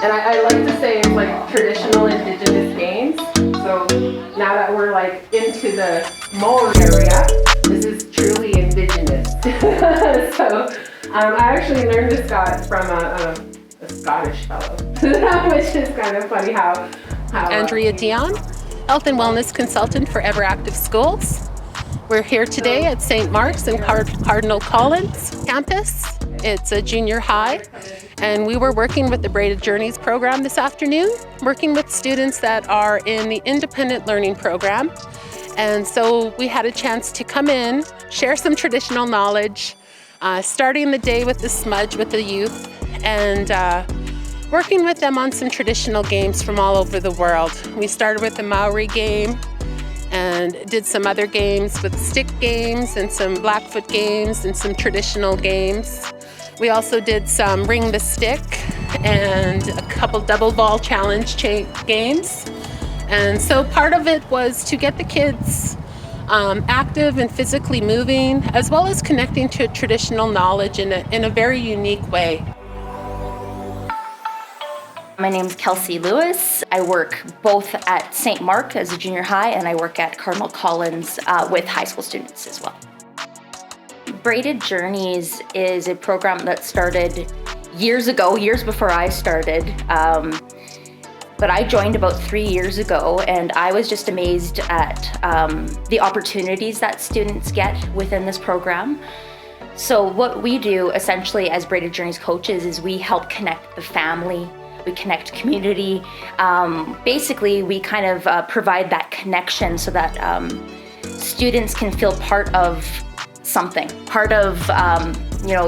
And I like to say it's like traditional Indigenous games. So now that we're like into the Maori area, this is truly Indigenous. So I actually learned this from a Scottish fellow, which is kind of funny how Andrea Dion, Health and Wellness Consultant for Ever Active Schools. We're here today at St. Mark's and Cardinal Collins campus. It's a junior high, and we were working with the Braided Journeys program this afternoon, working with students that are in the independent learning program. And so we had a chance to come in, share some traditional knowledge, starting the day with the smudge with the youth, and working with them on some traditional games from all over the world. We started with the Maori game and did some other games with stick games and some Blackfoot games and some traditional games. We also did some Ring the Stick and a couple double ball challenge games. And so part of it was to get the kids active and physically moving, as well as connecting to traditional knowledge in a very unique way. My name is Kelsey Lewis. I work both at St. Mark as a junior high, and I work at Cardinal Collins with high school students as well. Braided Journeys is a program that started years ago, years before I started. But I joined about 3 years ago, and I was just amazed at the opportunities that students get within this program. So what we do essentially as Braided Journeys coaches is we help connect the family, we connect community. Basically, we kind of provide that connection so that students can feel part of something, part of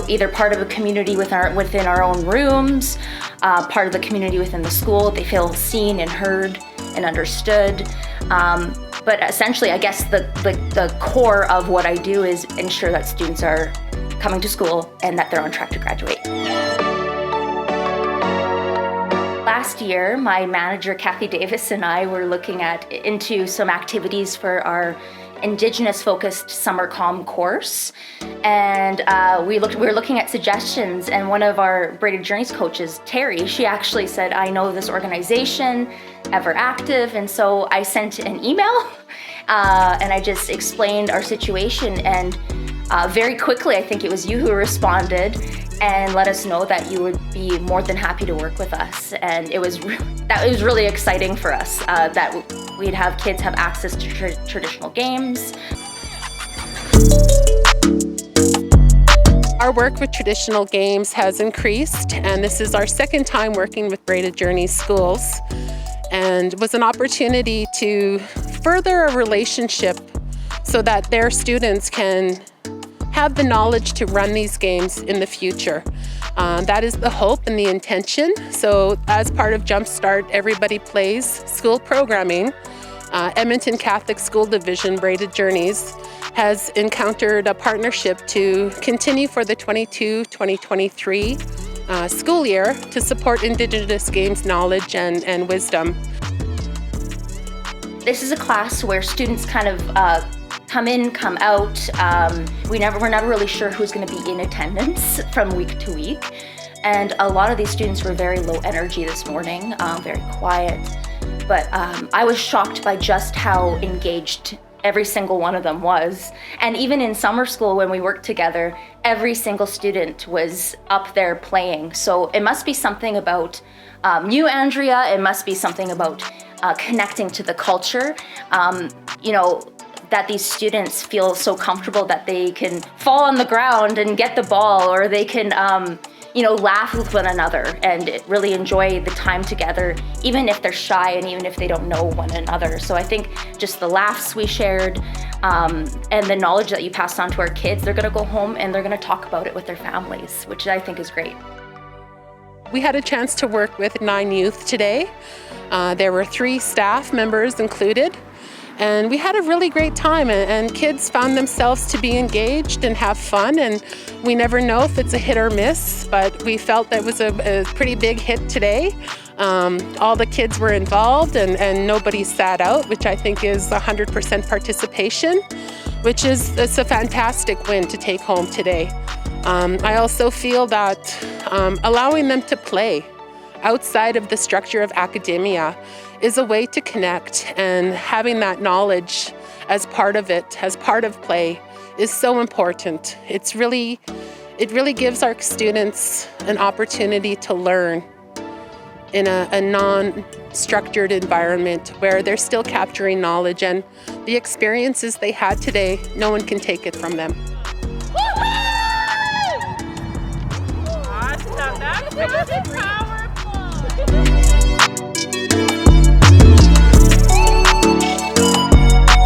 either part of a community within our own rooms, part of the community within the school. They feel seen and heard and understood. But essentially, I guess the core of what I do is ensure that students are coming to school and that they're on track to graduate. Last year, my manager, Kathy Davis, and I were looking into some activities for our Indigenous-focused summer comm course, and we were looking at suggestions. And one of our Braided Journeys coaches, Terry, she actually said, "I know this organization, Ever Active," and so I sent an email, and I just explained our situation, and very quickly, I think it was you who responded and let us know that you would be more than happy to work with us. And it was really exciting for us that we'd have kids have access to traditional games. Our work with traditional games has increased, and this is our second time working with Braided Journeys schools, and was an opportunity to further a relationship so that their students can have the knowledge to run these games in the future. That is the hope and the intention. So as part of Jumpstart Everybody Plays school programming, Edmonton Catholic School Division Braided Journeys has encountered a partnership to continue for the 22-2023 school year to support Indigenous games knowledge and wisdom. This is a class where students kind of come in, come out. We're never really sure who's going to be in attendance from week to week. And a lot of these students were very low energy this morning, very quiet. But I was shocked by just how engaged every single one of them was. And even in summer school, when we worked together, every single student was up there playing. So it must be something about you, Andrea. It must be something about connecting to the culture. That these students feel so comfortable that they can fall on the ground and get the ball, or they can, laugh with one another and really enjoy the time together, even if they're shy and even if they don't know one another. So I think just the laughs we shared and the knowledge that you passed on to our kids, they're gonna go home and they're gonna talk about it with their families, which I think is great. We had a chance to work with 9 youth today. There were 3 staff members included. And we had a really great time, and kids found themselves to be engaged and have fun, and we never know if it's a hit or miss, but we felt that was a pretty big hit today. All the kids were involved and nobody sat out, which I think is 100% participation, which is it's a fantastic win to take home today. I also feel that allowing them to play outside of the structure of academia is a way to connect, and having that knowledge as part of it, as part of play, is so important. It really gives our students an opportunity to learn in a non-structured environment where they're still capturing knowledge, and the experiences they had today, no one can take it from them. Awesome. That's